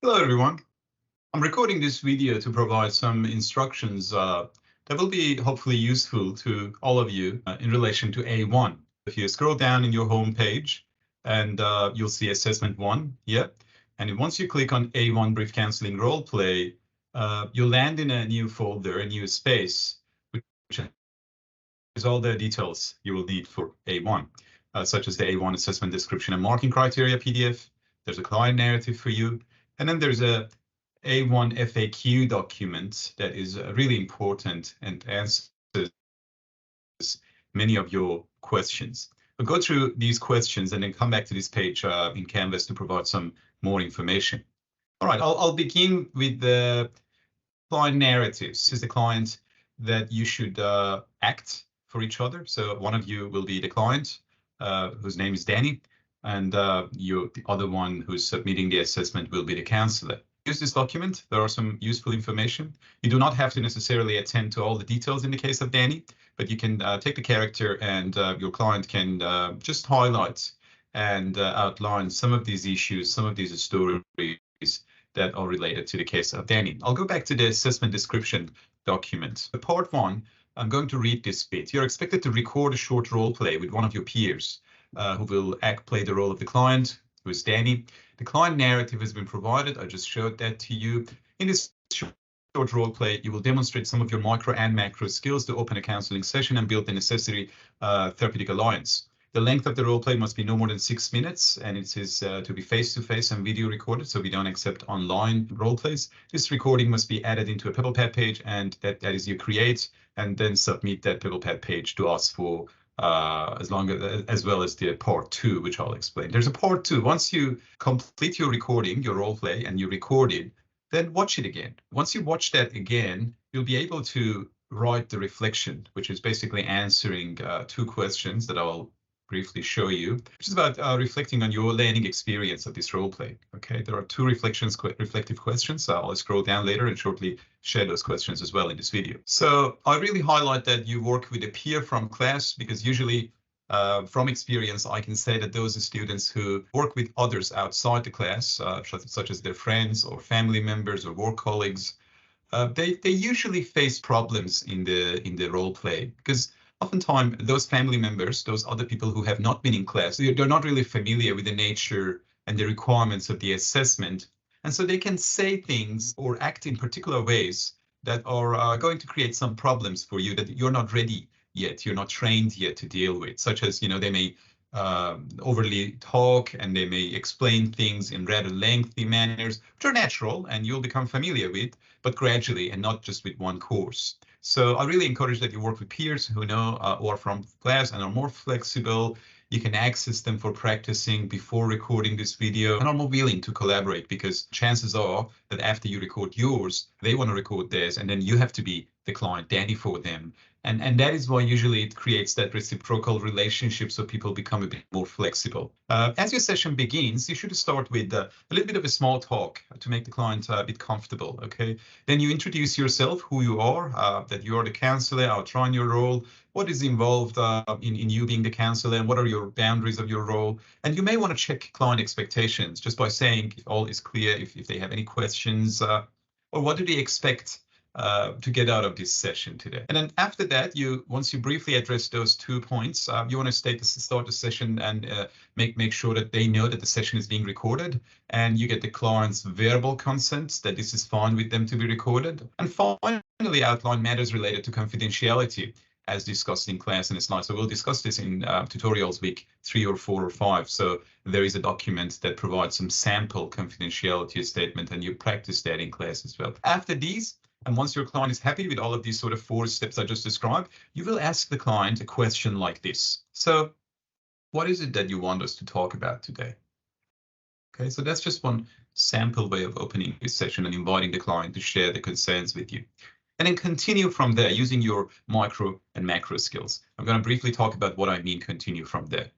Hello, everyone. I'm recording this video to provide some instructions that will be hopefully useful to all of you in relation to A1. If you scroll down in your home page and you'll see assessment 1 here. And once you click on A1 brief counseling role play, you'll land in a new folder, a new space, which is all the details you will need for A1, such as the A1 assessment description and marking criteria PDF. There's a client narrative for you. And then there's a A1 FAQ document that is really important and answers many of your questions. We'll go through these questions and then come back to this page in Canvas to provide some more information. All right, I'll begin with the client narratives. This is the client that you should act for each other. So one of you will be the client, whose name is Danny, and the other one who's submitting the assessment will be the counselor. Use this document. There are some useful information. You do not have to necessarily attend to all the details in the case of Danny, but you can take the character and your client can just highlight and outline some of these issues, some of these stories that are related to the case of Danny. I'll go back to the assessment description document. Part 1, I'm going to read this bit. You're expected to record a short role play with one of your peers who will play the role of the client, who is Danny. The client narrative has been provided. I just showed that to you. In this short role play, you will demonstrate some of your micro and macro skills to open a counseling session and build the necessary therapeutic alliance. The length of the role play must be no more than 6 minutes, and it is to be face-to-face and video recorded, so we don't accept online role plays. This recording must be added into a PebblePad page, and that is you create and then submit that PebblePad page to us for as well as the part 2, which I'll explain. There's a part 2. Once you complete your recording, your role play, and you record it, then watch it again. Once you watch that again, you'll be able to write the reflection, which is basically answering 2 questions that I'll briefly show you, which is about reflecting on your learning experience of this role play. Okay, there are 2 reflective questions. I'll scroll down later and shortly share those questions as well in this video. So I really highlight that you work with a peer from class, because usually from experience, I can say that those students who work with others outside the class, such as their friends or family members or work colleagues, they usually face problems in the role play, because oftentimes those family members, those other people who have not been in class, they're not really familiar with the nature and the requirements of the assessment. And so they can say things or act in particular ways that are going to create some problems for you that you're not ready yet, you're not trained yet to deal with, such as, they may overly talk and they may explain things in rather lengthy manners, which are natural and you'll become familiar with, but gradually and not just with one course. So I really encourage that you work with peers who know or from class and are more flexible. You can access them for practicing before recording this video and are more willing to collaborate, because chances are that after you record yours, they want to record theirs, and then you have to be the client Danny for them. And that is why usually it creates that reciprocal relationship, so people become a bit more flexible. As your session begins, you should start with a little bit of a small talk to make the client a bit comfortable, okay? Then you introduce yourself, who you are, that you are the counselor, outline your role, what is involved in you being the counselor, and what are your boundaries of your role. And you may want to check client expectations just by saying if all is clear, if they have any questions, or what do they expect to get out of this session today. And then after that, once you briefly address those 2 points, you want to start the session and make sure that they know that the session is being recorded, and you get the client's verbal consent that this is fine with them to be recorded. And finally, outline matters related to confidentiality as discussed in class in the slide. So we'll discuss this in tutorials week 3 or 4 or 5. So there is a document that provides some sample confidentiality statement, and you practice that in class as well. After these, and once your client is happy with all of these sort of 4 steps I just described, you will ask the client a question like this. So what is it that you want us to talk about today? Okay, so that's just one sample way of opening this session and inviting the client to share the concerns with you. And then continue from there using your micro and macro skills. I'm going to briefly talk about what I mean continue from there.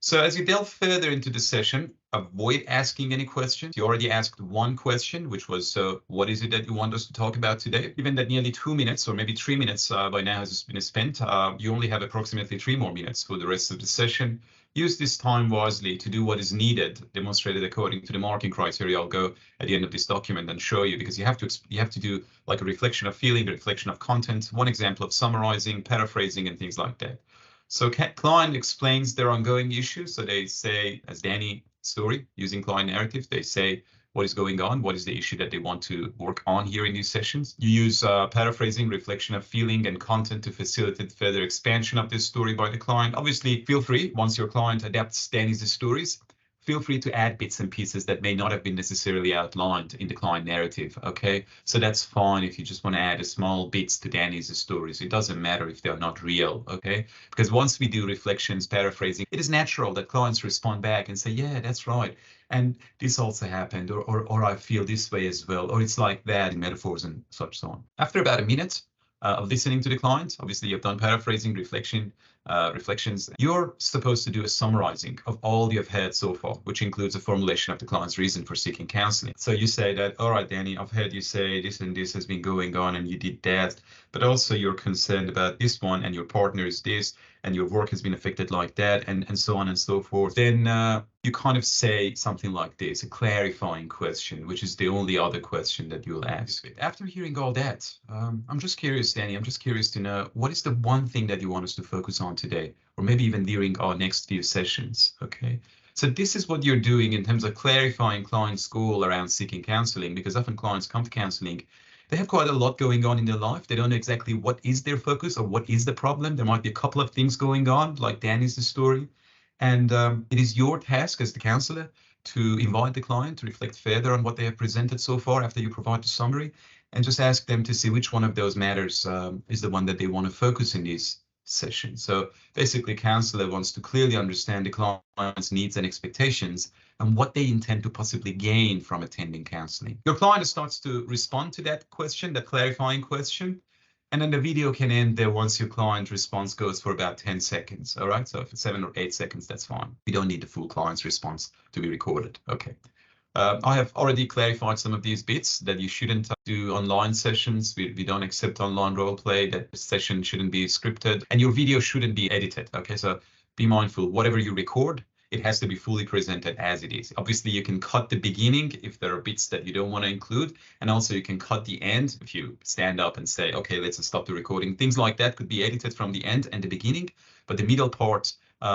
So as you delve further into the session, avoid asking any questions. You already asked one question, which was, what is it that you want us to talk about today? Given that nearly 2 minutes or maybe 3 minutes by now has been spent, you only have approximately 3 more minutes for the rest of the session. Use this time wisely to do what is needed, demonstrated according to the marking criteria. I'll go at the end of this document and show you, because you have to do like a reflection of feeling, a reflection of content, one example of summarizing, paraphrasing, and things like that. So client explains their ongoing issues. So they say, as Danny story, using client narrative, they say what is going on, what is the issue that they want to work on here in these sessions. You use paraphrasing, reflection of feeling, and content to facilitate further expansion of this story by the client. Obviously, feel free, once your client adapts Danny's stories, feel free to add bits and pieces that may not have been necessarily outlined in the client narrative, okay? So that's fine if you just want to add a small bits to Danny's stories. It doesn't matter if they're not real, okay? Because once we do reflections, paraphrasing, it is natural that clients respond back and say, yeah, that's right. And this also happened, or I feel this way as well, or it's like that in metaphors and such so on. After about a minute of listening to the client, obviously you've done paraphrasing, reflections, you're supposed to do a summarizing of all you've heard so far, which includes a formulation of the client's reason for seeking counseling. So you say that, all right, Danny, I've heard you say this and this has been going on and you did that, but also you're concerned about this one and your partner is this and your work has been affected like that, and so on and so forth. Then you kind of say something like this, a clarifying question, which is the only other question that you'll ask. After hearing all that, I'm just curious, Danny, I'm just curious to know, what is the one thing that you want us to focus on today, or maybe even during our next few sessions, okay? So this is what you're doing in terms of clarifying clients' goal around seeking counseling, because often clients come to counseling, they have quite a lot going on in their life. They don't know exactly what is their focus or what is the problem. There might be a couple of things going on, like Danny's story. And it is your task as the counselor to invite the client to reflect further on what they have presented so far after you provide the summary, and just ask them to see which one of those matters is the one that they want to focus in these session. So basically, counselor wants to clearly understand the client's needs and expectations and what they intend to possibly gain from attending counseling. Your client starts to respond to that question, that clarifying question, and then the video can end there once your client response goes for about 10 seconds. All right, so if it's 7 or 8 seconds, that's fine. We don't need the full client's response to be recorded. Okay. I have already clarified some of these bits that you shouldn't do online sessions. We don't accept online role play, that the session shouldn't be scripted, and your video shouldn't be edited. Okay, so be mindful, whatever you record, it has to be fully presented as it is. Obviously, you can cut the beginning if there are bits that you don't want to include, and also you can cut the end if you stand up and say, okay, let's stop the recording. Things like that could be edited from the end and the beginning, but the middle part,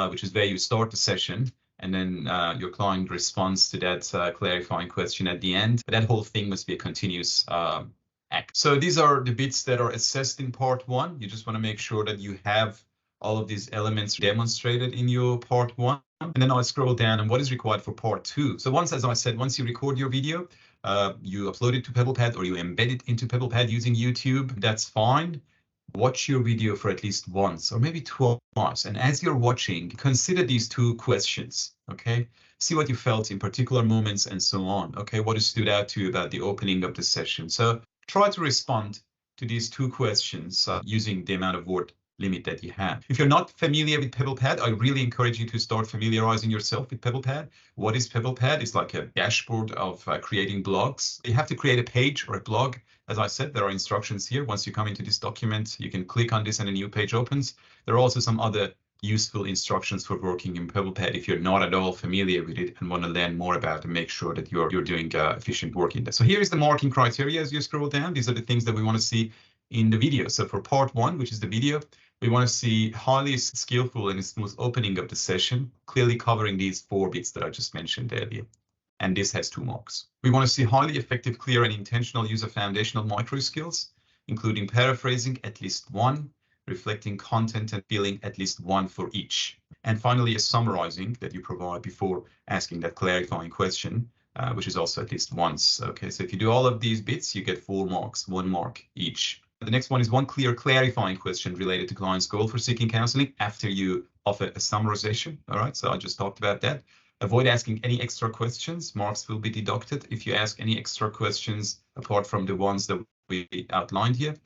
which is where you start the session, and then your client responds to that clarifying question at the end. That whole thing must be a continuous act. So these are the bits that are assessed in part 1. You just want to make sure that you have all of these elements demonstrated in your part 1. And then I'll scroll down and what is required for part 2. So once, as I said, once you record your video, you upload it to PebblePad or you embed it into PebblePad using YouTube, that's fine. Watch your video for at least once or maybe twice. And as you're watching, consider these 2 questions, okay? See what you felt in particular moments and so on, okay? What has stood out to you about the opening of the session? So try to respond to these 2 questions using the amount of word limit that you have. If you're not familiar with PebblePad, I really encourage you to start familiarizing yourself with PebblePad. What is PebblePad? It's like a dashboard of creating blogs. You have to create a page or a blog. As I said, there are instructions here. Once you come into this document, you can click on this and a new page opens. There are also some other useful instructions for working in PebblePad if you're not at all familiar with it and want to learn more about it and make sure that you're doing efficient work in there. So here is the marking criteria as you scroll down. These are the things that we want to see in the video. So for part 1, which is the video, we want to see highly skillful and smooth opening of the session, clearly covering these 4 bits that I just mentioned earlier. And this has 2 marks. We want to see highly effective, clear, and intentional use of foundational micro skills, including paraphrasing at least 1, reflecting content and feeling at least 1 for each. And finally, a summarizing that you provide before asking that clarifying question, which is also at least once. Okay, so if you do all of these bits, you get 4 marks, 1 mark each. The next one is 1 clear clarifying question related to client's goal for seeking counseling after you offer a summarization. All right, so I just talked about that. Avoid asking any extra questions. Marks will be deducted if you ask any extra questions apart from the ones that we outlined here.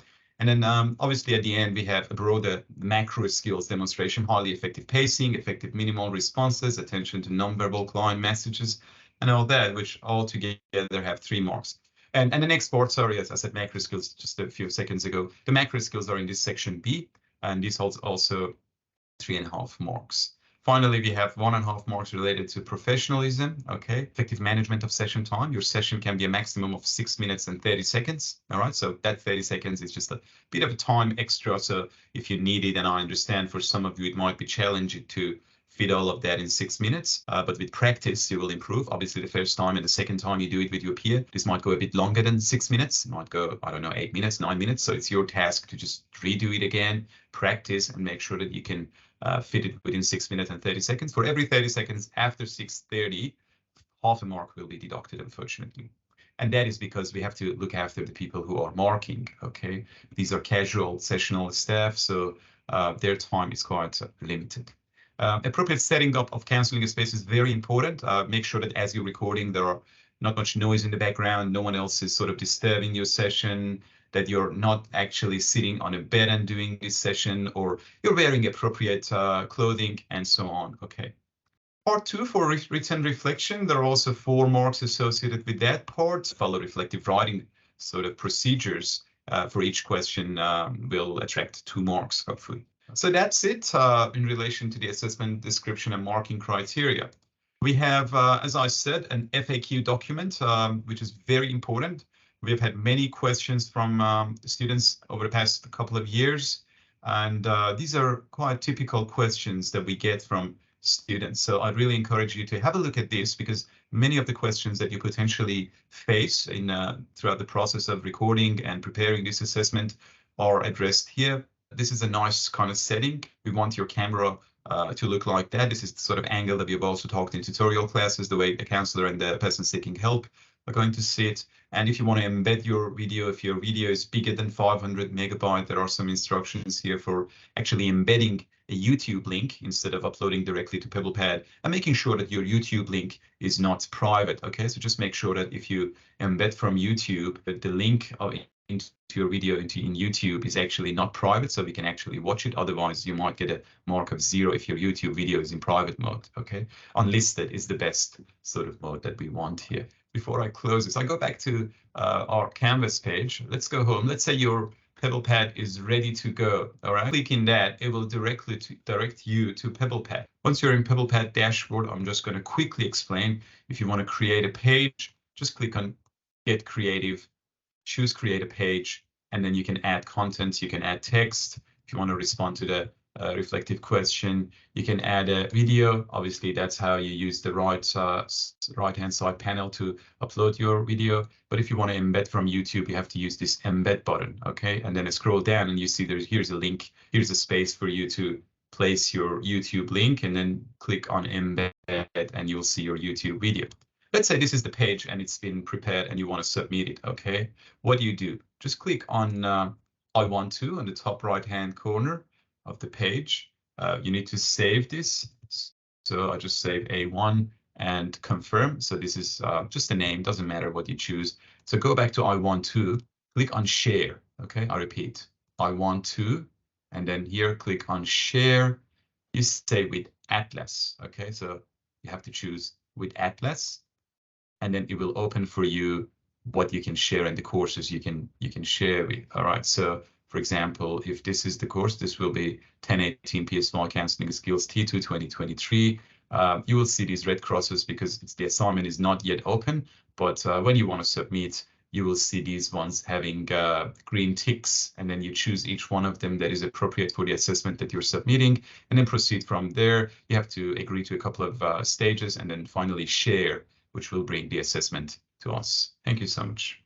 And then obviously at the end, we have a broader macro skills demonstration, highly effective pacing, effective minimal responses, attention to nonverbal client messages, and all that, which all together have 3 marks. And the next part, sorry, as I said, macro skills just a few seconds ago. The macro skills are in this section B, and this holds also 3.5 marks. Finally, we have 1.5 marks related to professionalism. Okay, effective management of session time. Your session can be a maximum of 6 minutes and 30 seconds. All right, so that 30 seconds is just a bit of a time extra. So if you need it, and I understand for some of you, it might be challenging to fit all of that in 6 minutes, but with practice, you will improve. Obviously, the first time and the second time you do it with your peer, this might go a bit longer than 6 minutes. It might go, I don't know, 8 minutes, 9 minutes. So it's your task to just redo it again, practice, and make sure that you can fit it within 6 minutes and 30 seconds. For every 30 seconds after 6:30, half a mark will be deducted, unfortunately. And that is because we have to look after the people who are marking, okay? These are casual sessional staff, so their time is quite limited. Appropriate setting up of cancelling space is very important. Make sure that as you're recording, there are not much noise in the background, no one else is sort of disturbing your session, that you're not actually sitting on a bed and doing this session, or you're wearing appropriate clothing, and so on. Okay. Part 2 for written reflection. There are also 4 marks associated with that part. Follow reflective writing sort of procedures for each question will attract 2 marks, hopefully. So that's it in relation to the assessment description and marking criteria. We have, as I said, an FAQ document, which is very important. We've had many questions from students over the past couple of years, and these are quite typical questions that we get from students. So I'd really encourage you to have a look at this, because many of the questions that you potentially face in throughout the process of recording and preparing this assessment are addressed here. This is a nice kind of setting. We want your camera to look like that. This is the sort of angle that we've also talked in tutorial classes, the way a counselor and the person seeking help are going to sit. And if you want to embed your video, if your video is bigger than 500 megabyte, there are some instructions here for actually embedding a YouTube link instead of uploading directly to PebblePad, and making sure that your YouTube link is not private. Okay, so just make sure that if you embed from YouTube, that the link into your video in YouTube is actually not private, so we can actually watch it. Otherwise, you might get a mark of 0 if your YouTube video is in private mode. Okay, unlisted is the best sort of mode that we want here. Before I close this, I go back to our Canvas page. Let's go home. Let's say your PebblePad is ready to go. All right, clicking that, it will direct you to PebblePad. Once you're in PebblePad dashboard, I'm just going to quickly explain. If you want to create a page, just click on Get Creative, choose Create a Page, and then you can add content, you can add text. If you want to respond to the reflective question, you can add a video. Obviously, that's how you use the right-hand side panel to upload your video. But if you want to embed from YouTube, you have to use this embed button, okay? And then I scroll down and you see here's a link, here's a space for you to place your YouTube link, and then click on embed and you'll see your YouTube video. Let's say this is the page and it's been prepared and you want to submit it, okay? What do? Just click on I want to on the top right-hand corner of the page. You need to save this. So I just save A1 and confirm. So this is just a name, doesn't matter what you choose. So go back to I want to, click on share. Okay, I repeat, I want to, and then here click on share. You say with Atlas. Okay, so you have to choose with Atlas, and then it will open for you what you can share and the courses you can share with. All right, so for example, if this is the course, this will be 1018 PSY Counseling Skills T2 2023. You will see these red crosses because the assignment is not yet open, but when you want to submit, you will see these ones having green ticks, and then you choose each one of them that is appropriate for the assessment that you're submitting, and then proceed from there. You have to agree to a couple of stages, and then finally share, which will bring the assessment to us. Thank you so much.